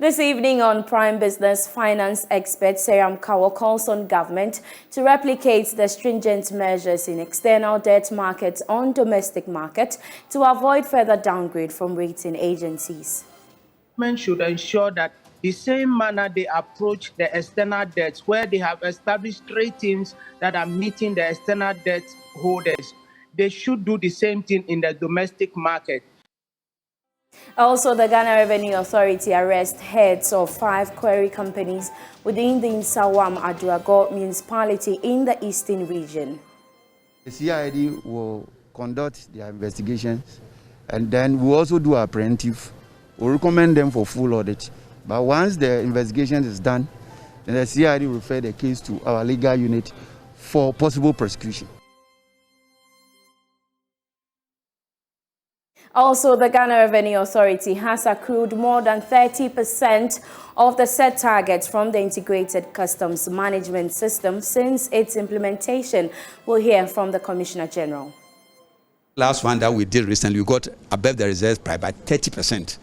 This evening on Prime Business, finance expert Seram Kawo calls on government to replicate the stringent measures in external debt markets on domestic market to avoid further downgrade from rating agencies. Government should ensure that the same manner they approach the external debts, where they have established ratings that are meeting the external debt holders, they should do the same thing in the domestic market. Also, the Ghana Revenue Authority arrests heads of 5 quarry companies within the Nsawam Aduago municipality in the eastern region. The CID will conduct their investigations, and then we'll also do our preemptive. We'll recommend them for full audit. But once the investigation is done, then the CID will refer the case to our legal unit for possible prosecution. Also, the Ghana Revenue Authority has accrued more than 30% of the set targets from the Integrated Customs Management System since its implementation. We'll hear from the Commissioner General. Last one that we did recently, we got above the reserve price by 30%.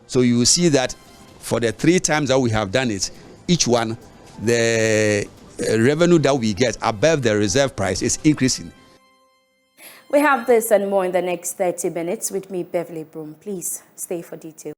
So you will see that for the 3 times that we have done it, each one, the revenue that we get above the reserve price is increasing. We have this and more in the next 30 minutes with me, Beverly Broohm. Please stay for details.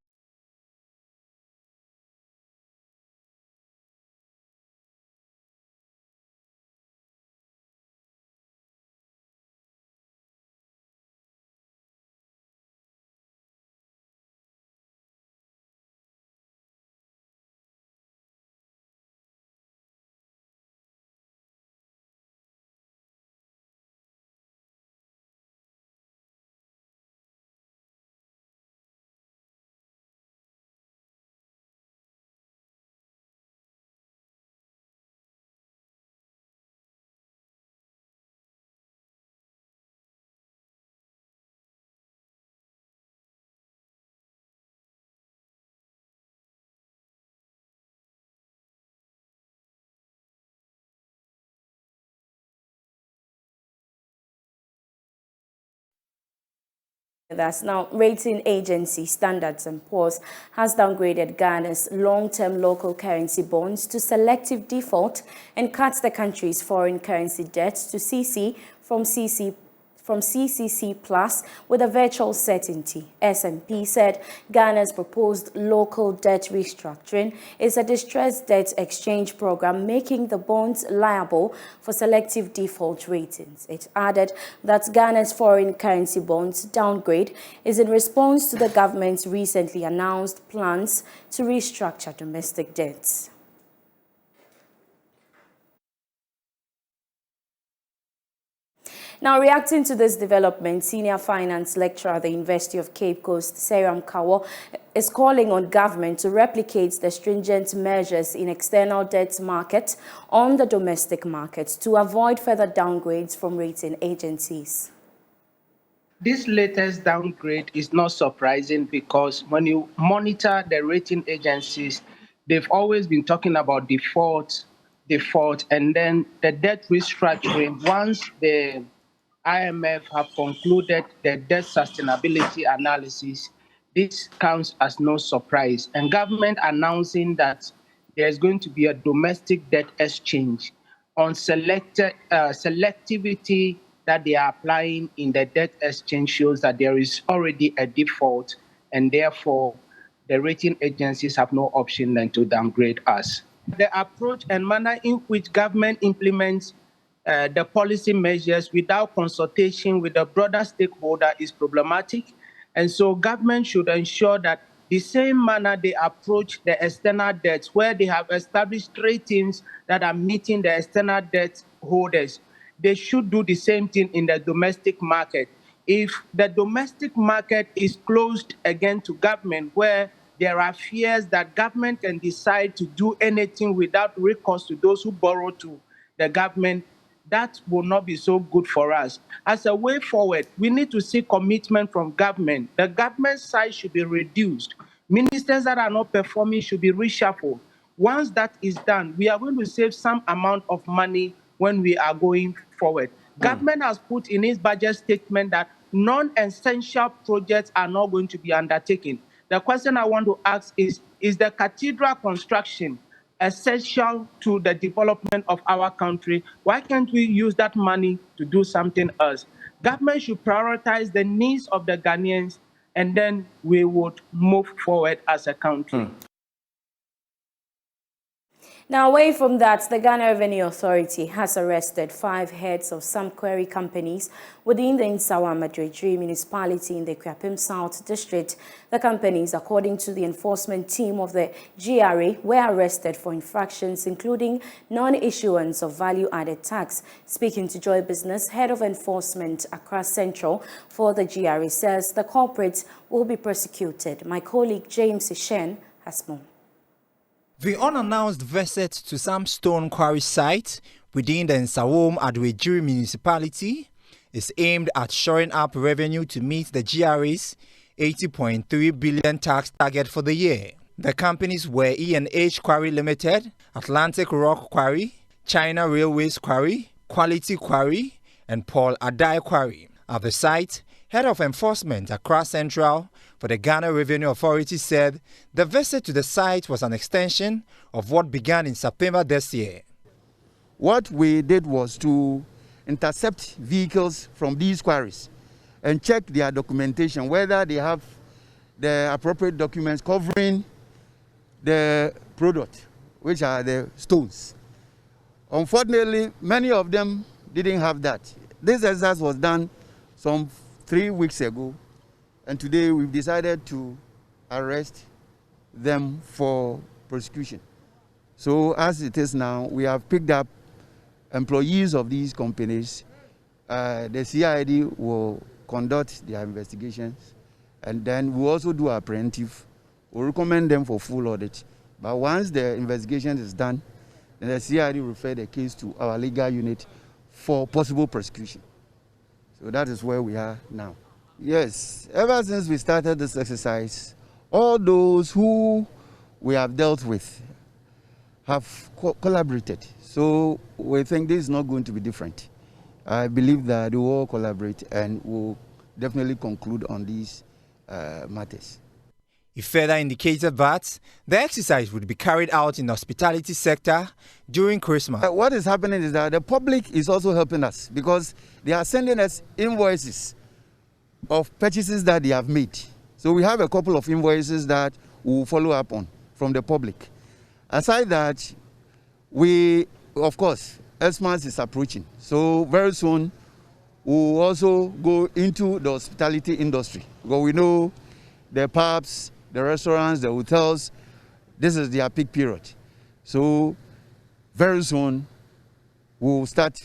That's now rating agency Standards & Poor's has downgraded Ghana's long-term local currency bonds to selective default and cut the country's foreign currency debt to CC from CCC Plus with a virtual certainty. S&P said Ghana's proposed local debt restructuring is a distressed debt exchange program making the bonds liable for selective default ratings. It added that Ghana's foreign currency bonds downgrade is in response to the government's recently announced plans to restructure domestic debts. Now, reacting to this development, senior finance lecturer at the University of Cape Coast, Seram Kawo, is calling on government to replicate the stringent measures in external debt market on the domestic market to avoid further downgrades from rating agencies. This latest downgrade is not surprising because when you monitor the rating agencies, they've always been talking about default, and then the debt restructuring. Once the IMF have concluded the debt sustainability analysis, this comes as no surprise. And government announcing that there's going to be a domestic debt exchange on selectivity that they are applying in the debt exchange shows that there is already a default, and therefore the rating agencies have no option than to downgrade us. The approach and manner in which government implements the policy measures without consultation with the broader stakeholder is problematic. And so government should ensure that the same manner they approach the external debts, where they have established ratings that are meeting the external debt holders, they should do the same thing in the domestic market. If the domestic market is closed again to government, where there are fears that government can decide to do anything without recourse to those who borrow to the government, that will not be so good for us. As a way forward, we need to see commitment from government. The government size should be reduced. Ministers that are not performing should be reshuffled. Once that is done, we are going to save some amount of money when we are going forward. Government has put in its budget statement that non-essential projects are not going to be undertaken. The question I want to ask is the cathedral construction essential to the development of our country? Why can't we use that money to do something else? Government should prioritize the needs of the Ghanaians, and then we would move forward as a country. Now, away from that, the Ghana Revenue Authority has arrested 5 heads of some quarry companies within the Nsawa Madridri municipality in the Kwapim South District. The companies, according to the enforcement team of the GRA, were arrested for infractions including non-issuance of value-added tax. Speaking to Joy Business, Head of Enforcement Accra Central for the GRA says the culprits will be prosecuted. My colleague James Ishen has more. The unannounced visit to some stone quarry sites within the Nsawam Adwejiri municipality is aimed at shoring up revenue to meet the GRA's 80.3 billion tax target for the year. The companies were E&H Quarry Limited, Atlantic Rock Quarry, China Railways Quarry, Quality Quarry, and Paul Adai Quarry. At the site, Head of Enforcement Accra Central for the Ghana Revenue Authority said the visit to the site was an extension of what began in September this year. What we did was to intercept vehicles from these quarries and check their documentation, whether they have the appropriate documents covering the product, which are the stones. Unfortunately, many of them didn't have that. This exercise was done some 3 weeks ago, and today we've decided to arrest them for prosecution. So as it is now, we have picked up employees of these companies. The CID will conduct their investigations, and then we'll also do a preemptive. We'll recommend them for full audit. But once the investigation is done, then the CID will refer the case to our legal unit for possible prosecution. So that is where we are now. Yes, ever since we started this exercise, all those who we have dealt with have collaborated. So we think this is not going to be different. I believe that they will all collaborate and will definitely conclude on these matters. He further indicated that the exercise would be carried out in the hospitality sector during Christmas. What is happening is that the public is also helping us because they are sending us invoices of purchases that they have made. So we have a couple of invoices that we will follow up on from the public. Aside that, we, of course, Xmas is approaching. So very soon, we will also go into the hospitality industry. Because we know the pubs, the restaurants, the hotels, this is their peak period. So very soon, we will start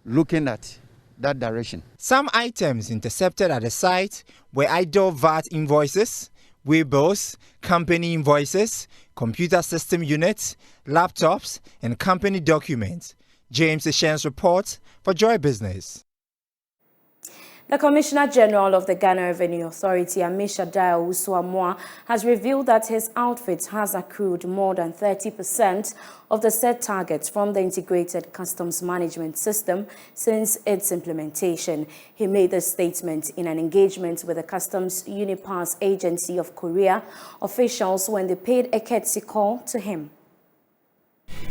looking at that direction. Some items intercepted at the site were idle VAT invoices, waybills, company invoices, computer system units, laptops, and company documents. James Ishen's report for Joy Business. The Commissioner General of the Ghana Revenue Authority, Amisha Dayo Usuamwa, has revealed that his outfit has accrued more than 30% of the set targets from the Integrated Customs Management System since its implementation. He made this statement in an engagement with the Customs Unipass Agency of Korea officials when they paid a courtesy call to him.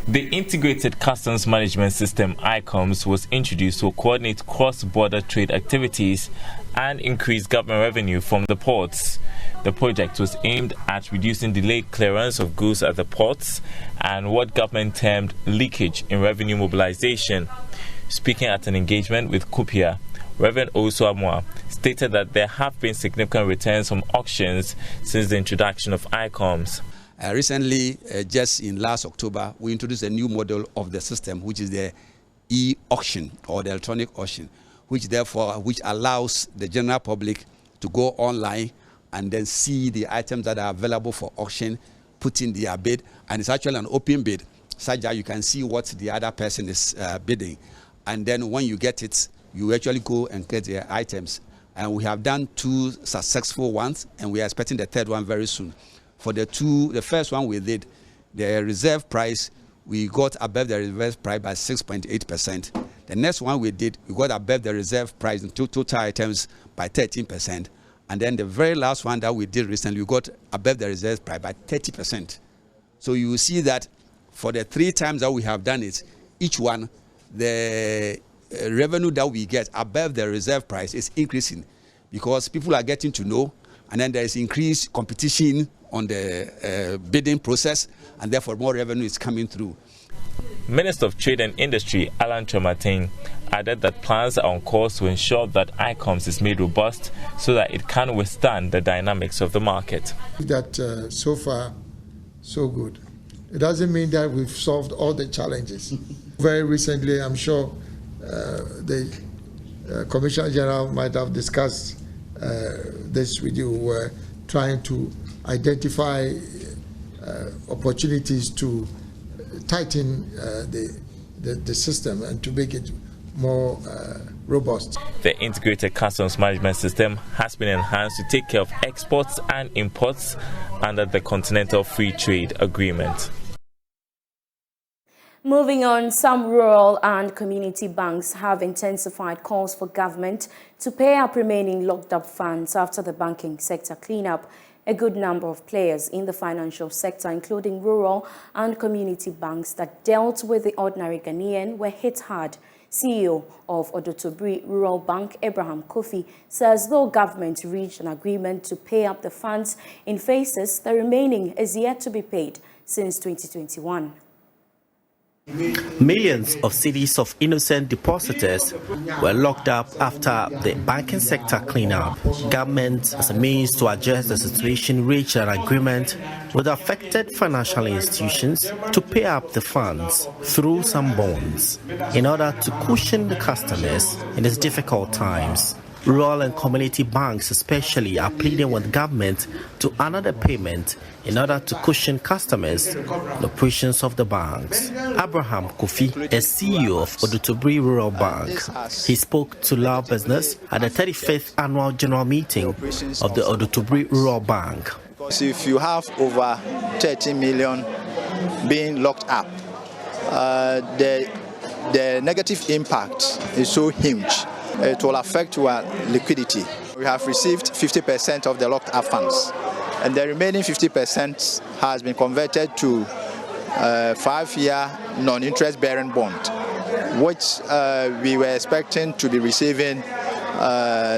The Integrated Customs Management System, ICOMS, was introduced to coordinate cross-border trade activities and increase government revenue from the ports. The project was aimed at reducing delayed clearance of goods at the ports and what government termed leakage in revenue mobilization. Speaking at an engagement with Kupia, Reverend Osuamwa stated that there have been significant returns from auctions since the introduction of ICOMS. Recently, just in last October, we introduced a new model of the system, which is the e-auction or the electronic auction, which allows the general public to go online and then see the items that are available for auction, put in their bid, and it's actually an open bid, such that you can see what the other person is bidding. And then when you get it, you actually go and get the items. And we have done 2 successful ones, and we are expecting the 3rd one very soon. For the first one we did, the reserve price, we got above the reserve price by 6.8%. The next one we did, we got above the reserve price in total items by 13%. And then the very last one that we did recently, we got above the reserve price by 30%. So you will see that for the 3 times that we have done it, each one, the revenue that we get above the reserve price is increasing because people are getting to know, and then there is increased competition on the bidding process, and therefore more revenue is coming through. Minister of Trade and Industry, Alan Chomatin, added that plans are on course to ensure that ICOMS is made robust so that it can withstand the dynamics of the market. That so far, so good. It doesn't mean that we've solved all the challenges. Very recently, I'm sure the Commissioner General might have discussed this with you. We're trying to identify opportunities to tighten the system and to make it more robust. The integrated customs management system has been enhanced to take care of exports and imports under the Continental Free Trade Agreement. Moving on, some rural and community banks have intensified calls for government to pay up remaining locked-up funds after the banking sector cleanup. A good number of players in the financial sector, including rural and community banks that dealt with the ordinary Ghanaian, were hit hard. CEO of Odotobri Rural Bank, Abraham Kofi, says though government reached an agreement to pay up the funds in phases, the remaining is yet to be paid since 2021. Millions of cedis of innocent depositors were locked up after the banking sector cleanup. Government, as a means to address the situation, reached an agreement with affected financial institutions to pay up the funds through some bonds in order to cushion the customers in these difficult times. Rural and community banks especially are pleading with government to honor the payment in order to cushion customers in the operations of the banks. Abraham Kofi is CEO of Odotobri Rural Bank. He spoke to Law Business at the 35th Annual General Meeting of the Odotobri Rural Bank. So if you have over 30 million being locked up, the negative impact is so huge. It will affect our liquidity. We have received 50% of the locked up funds, and the remaining 50% has been converted to 5-year non-interest bearing bond, which we were expecting to be receiving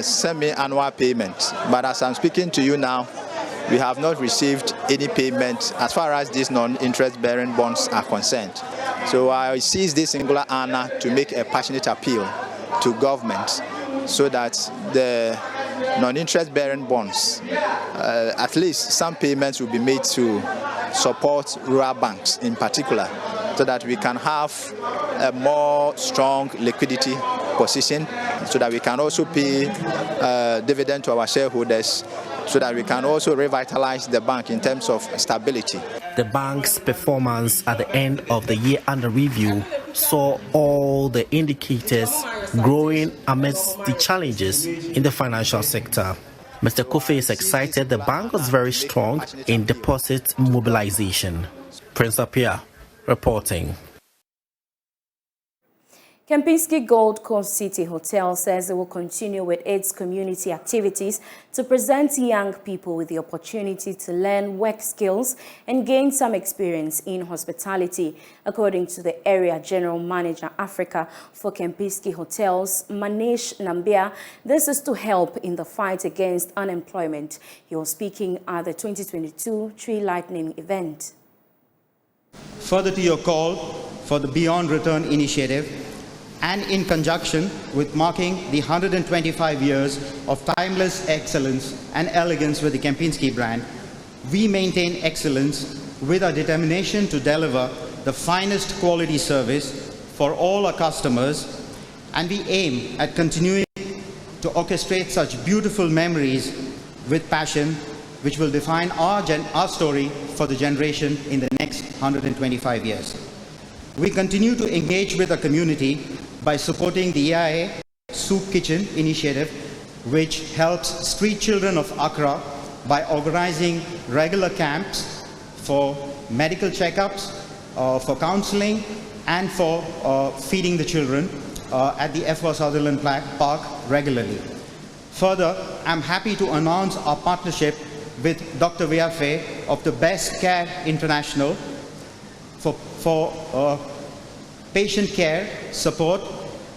semi-annual payments. But as I'm speaking to you now, we have not received any payment as far as these non-interest bearing bonds are concerned. So I seize this singular honor to make a passionate appeal to government so that the non-interest bearing bonds, at least some payments will be made to support rural banks in particular, so that we can have a more strong liquidity position, so that we can also pay dividend to our shareholders, so that we can also revitalize the bank in terms of stability. The bank's performance at the end of the year under review saw all the indicators growing amidst the challenges in the financial sector. Mr. Kofi is excited the bank was very strong in deposit mobilization. Prince Apia reporting. Kempinski Gold Coast City Hotel says it will continue with its community activities to present young people with the opportunity to learn work skills and gain some experience in hospitality. According to the Area General Manager Africa for Kempinski Hotels, Manish Nambia, this is to help in the fight against unemployment. He was speaking at the 2022 Tree Lightning event. Further to your call for the Beyond Return initiative, and in conjunction with marking the 125 years of timeless excellence and elegance with the Kempinski brand, we maintain excellence with our determination to deliver the finest quality service for all our customers, and we aim at continuing to orchestrate such beautiful memories with passion, which will define our story for the generation in the next 125 years. We continue to engage with the community by supporting the EIA Soup Kitchen initiative, which helps street children of Accra by organizing regular camps for medical checkups, for counseling, and for feeding the children at the F.O. Sutherland Park regularly. Further, I'm happy to announce our partnership with Dr. Viafe of the Best Care International for patient care, support,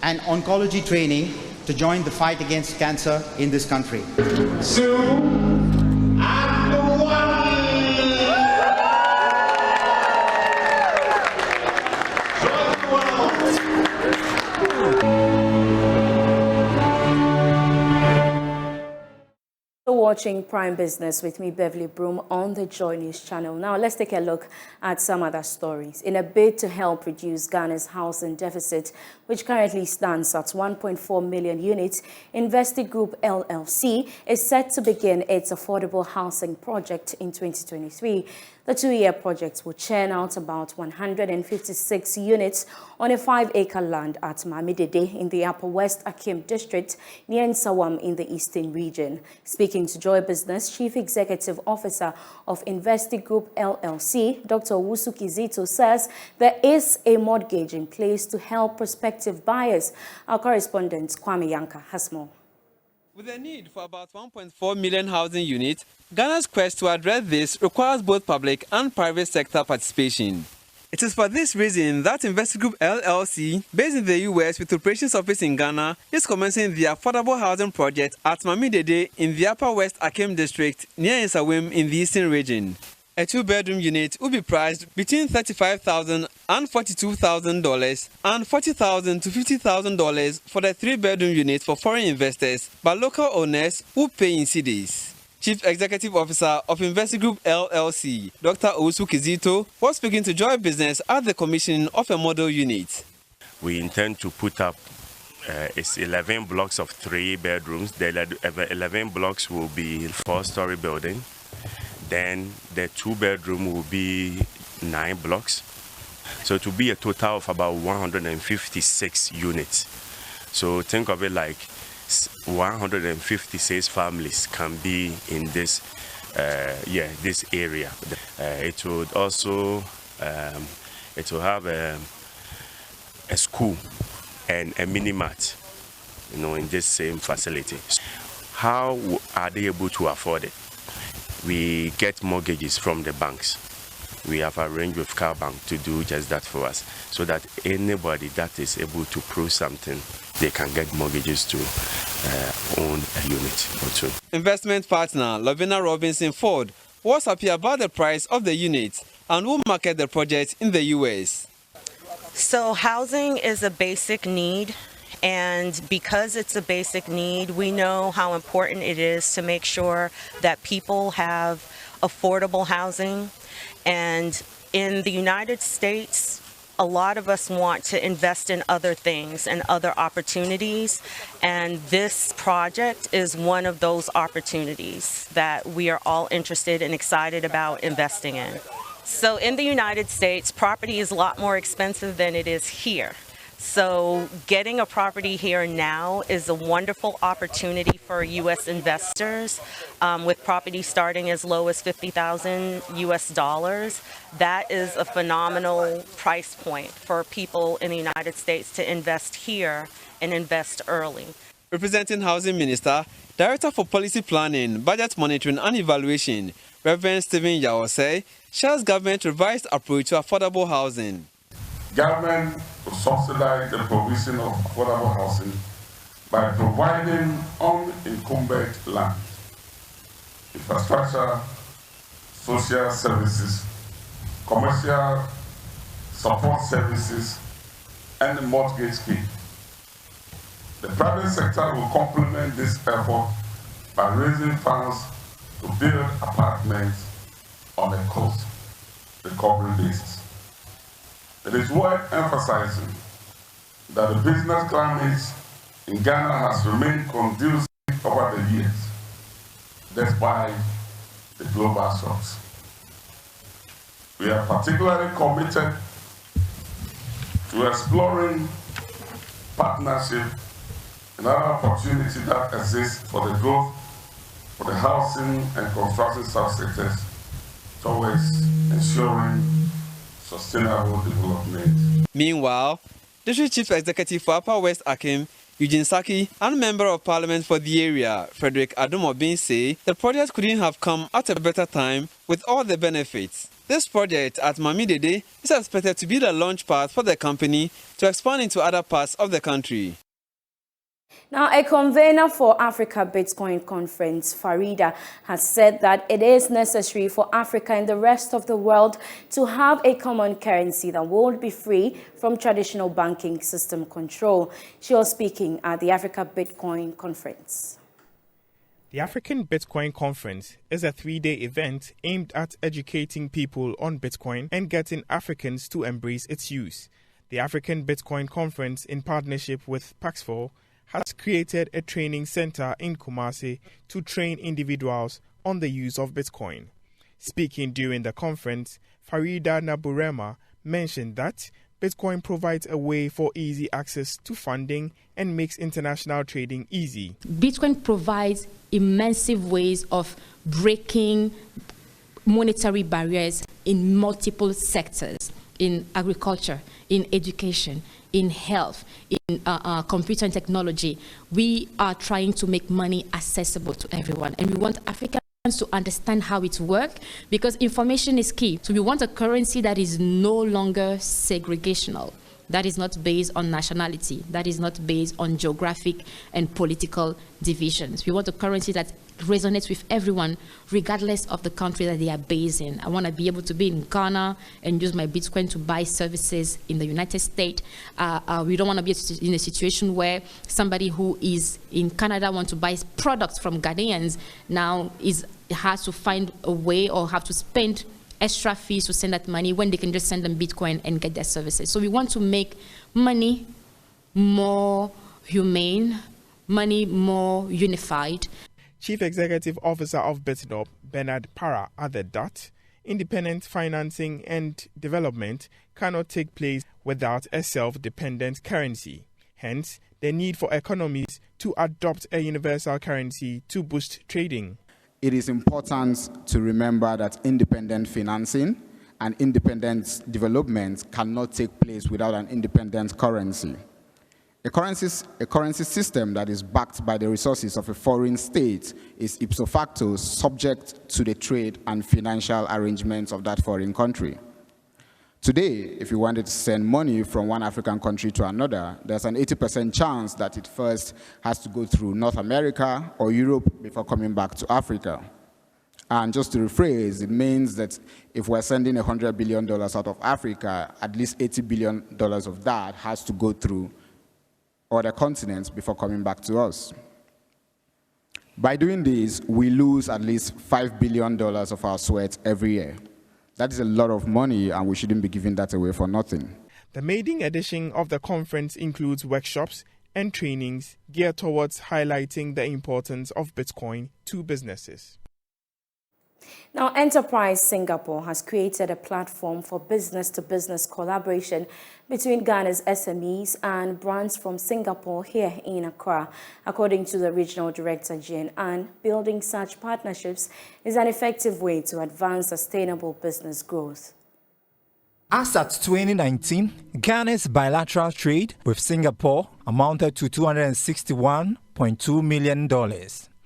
and oncology training to join the fight against cancer in this country. Watching Prime Business with me, Beverly Broohm, on the Joy News channel. Now, let's take a look at some other stories. In a bid to help reduce Ghana's housing deficit, which currently stands at 1.4 million units, Investigroup LLC is set to begin its affordable housing project in 2023. The two-year project will churn out about 156 units on a 5-acre land at Mamidede in the Upper West Akim district near Nsawam in the Eastern region. Speaking to Joy Business, Chief Executive Officer of Investigroup LLC, Dr. Owusu Kizito, says there is a mortgage in place to help prospective buyers. Our correspondent Kwame Yanka has more. With a need for about 1.4 million housing units, Ghana's quest to address this requires both public and private sector participation. It is for this reason that Investigroup LLC, based in the U.S. with operations office in Ghana, is commencing the affordable housing project at Mamidede in the Upper West Akim district near Nsawam in the Eastern region. A two-bedroom unit will be priced between $35,000 and $42,000 and $40,000 to $50,000 for the three-bedroom unit for foreign investors, but local owners will pay in cedis. Chief Executive Officer of Investigroup LLC, Dr. Owusu Kizito, was speaking to Joy Business at the commissioning of a model unit. We intend to put up it's 11 blocks of 3 bedrooms. The 11 blocks will be a 4-story building. Then the 2-bedroom will be 9 blocks. So it will be a total of about 156 units. So think of it like 156 families can be in this, this area. It would also, it will have a school and a mini-mart, in this same facility. How are they able to afford it? We get mortgages from the banks. We have arranged with Car Bank to do just that for us, so that anybody that is able to prove something, they can get mortgages to own a unit or two. Investment partner Lavina Robinson Ford was happy about the price of the units and will market the project in the U.S. So housing is a basic need. And because it's a basic need, we know how important it is to make sure that people have affordable housing. And in the United States, a lot of us want to invest in other things and other opportunities. And this project is one of those opportunities that we are all interested and excited about investing in. So in the United States, property is a lot more expensive than it is here. So getting a property here now is a wonderful opportunity for U.S. investors, with property starting as low as $50,000 US. That is a phenomenal price point for people in the United States to invest here and invest early. Representing Housing Minister, Director for Policy Planning, Budget Monitoring and Evaluation, Reverend Stephen Yawose, shares government revised approach to affordable housing. Government will subsidize the provision of affordable housing by providing unencumbered land, infrastructure, social services, commercial support services, and the mortgage scheme. The private sector will complement this effort by raising funds to build apartments on a cost recovery basis. It is worth emphasizing that the business climate in Ghana has remained conducive over the years, despite the global shocks. We are particularly committed to exploring partnership and other opportunities that exist for the growth of the housing and construction subsectors towards ensuring sustainable development. Meanwhile, District Chief Executive for Upper West Akim, Eugene Saki and Member of Parliament for the area, Frederick Adumobin, say the project couldn't have come at a better time with all the benefits. This project at Mamidede is expected to be the launch pad for the company to expand into other parts of the country. Now, a convener for Africa Bitcoin Conference, Farida, has said that it is necessary for Africa and the rest of the world to have a common currency that will be free from traditional banking system control. She was speaking at the Africa Bitcoin Conference. The African Bitcoin Conference is a 3-day event aimed at educating people on Bitcoin and getting Africans to embrace its use. The African Bitcoin Conference, in partnership with Pax4, has created a training center in Kumasi to train individuals on the use of Bitcoin. Speaking during the conference, Farida Naburema mentioned that Bitcoin provides a way for easy access to funding and makes international trading easy. Bitcoin provides immense ways of breaking monetary barriers in multiple sectors, in agriculture, in education, in health, in computer and technology. We are trying to make money accessible to everyone, and we want Africans to understand how it works, because information is key. So we want a currency that is no longer segregational, that is not based on nationality, that is not based on geographic and political divisions. We want a currency that resonates with everyone, regardless of the country that they are based in. I want to be able to be in Ghana and use my Bitcoin to buy services in the United States. We don't want to be in a situation where somebody who is in Canada wants to buy products from Ghanaians now has to find a way or have to spend extra fees to send that money when they can just send them Bitcoin and get their services. So we want to make money more humane, money more unified. Chief Executive Officer of BitNob, Bernard Para, added that independent financing and development cannot take place without a self-dependent currency. Hence, the need for economies to adopt a universal currency to boost trading. It is important to remember that independent financing and independent development cannot take place without an independent currency. A currency system that is backed by the resources of a foreign state is ipso facto subject to the trade and financial arrangements of that foreign country. Today, if you wanted to send money from one African country to another, there's an 80% chance that it first has to go through North America or Europe before coming back to Africa. And just to rephrase, it means that if we're sending $100 billion out of Africa, at least $80 billion of that has to go through other continents before coming back to us. By doing this, we lose at least $5 billion of our sweat every year. That is a lot of money, and we shouldn't be giving that away for nothing. The maiden edition of the conference includes workshops and trainings geared towards highlighting the importance of Bitcoin to businesses. Now, Enterprise Singapore has created a platform for business-to-business collaboration between Ghana's SMEs and brands from Singapore here in Accra. According to the Regional Director, Jane Ann, building such partnerships is an effective way to advance sustainable business growth. As at 2019, Ghana's bilateral trade with Singapore amounted to $261.2 million.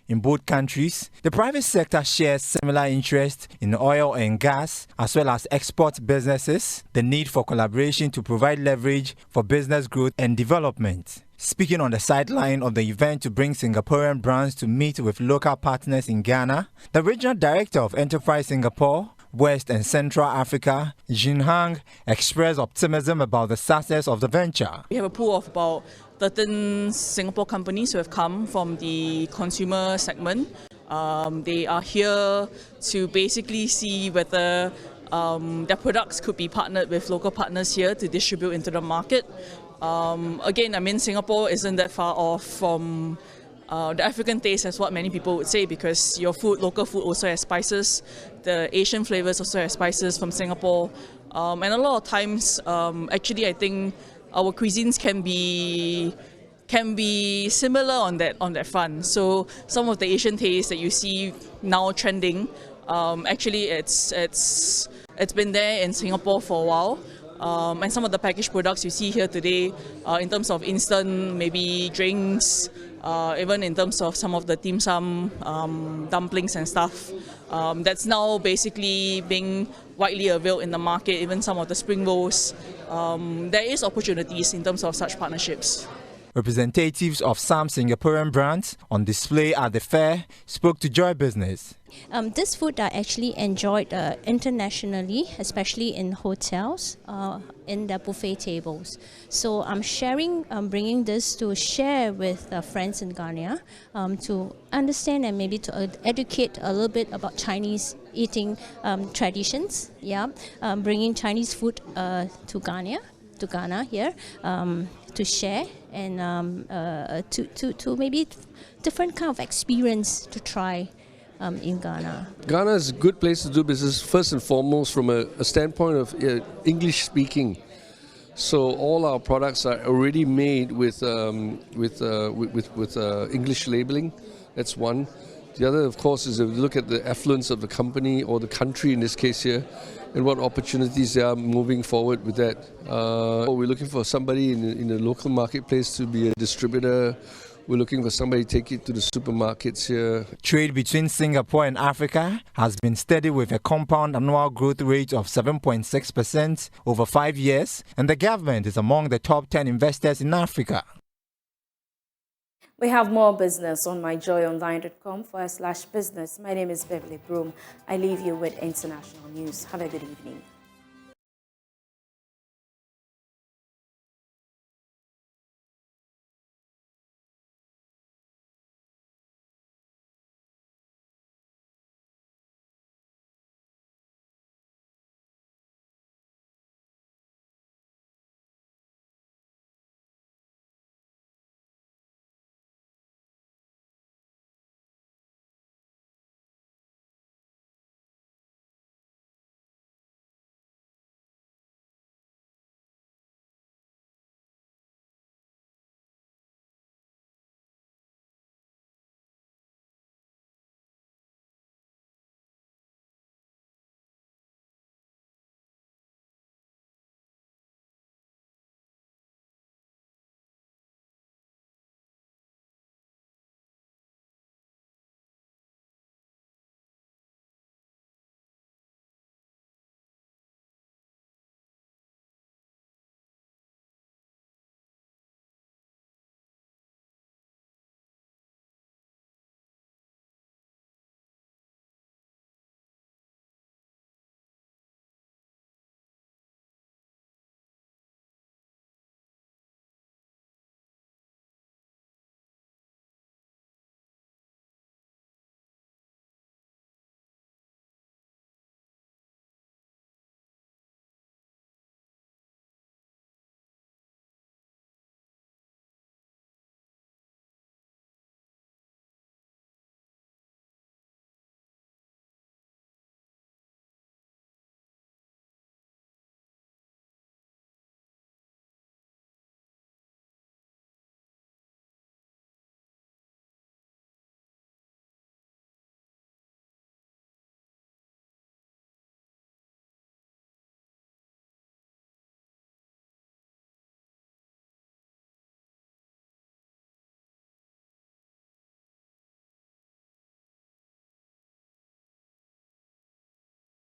In both countries, the private sector shares similar interest in oil and gas, as well as export businesses, the need for collaboration to provide leverage for business growth and development. Speaking on the sideline of the event to bring Singaporean brands to meet with local partners in Ghana, the Regional Director of Enterprise Singapore, West and Central Africa, Jin Hang, expressed optimism about the success of the venture. We have a pool of about 13 Singapore companies who have come from the consumer segment. They are here to basically see whether their products could be partnered with local partners here to distribute into the market. Again, I mean, Singapore isn't that far off from the African taste, as what many people would say, because your food, local food, also has spices. The Asian flavors also have spices from Singapore. And a lot of times, actually, I think our cuisines can be similar on that front. So some of the Asian tastes that you see now trending, actually it's been there in Singapore for a while. and some of the packaged products you see here today in terms of instant maybe drinks, even in terms of some of the dim sum dumplings and stuff. That's now basically being widely available in the market, even some of the spring rolls. There is opportunities in terms of such partnerships. Representatives of some Singaporean brands on display at the fair spoke to Joy Business. This food are actually enjoyed internationally, especially in hotels, in the buffet tables. So I'm bringing this to share with friends in Ghana to understand and maybe to educate a little bit about Chinese eating traditions. Yeah, bringing Chinese food to Ghana here to share and to maybe different kind of experience to try. In Ghana. Ghana is a good place to do business, first and foremost from a standpoint of English speaking. So all our products are already made with English labeling. That's one. The other, of course, is if you look at the affluence of the company or the country in this case here, and what opportunities there are moving forward with that. We're looking for somebody in the local marketplace to be a distributor. We're looking for somebody to take it to the supermarkets here. Trade between Singapore and Africa has been steady with a compound annual growth rate of 7.6% over 5 years, and the government is among the top 10 investors in Africa. We have more business on myjoyonline.com/business. My name is Beverly Broohm. I leave you with international news. Have a good evening.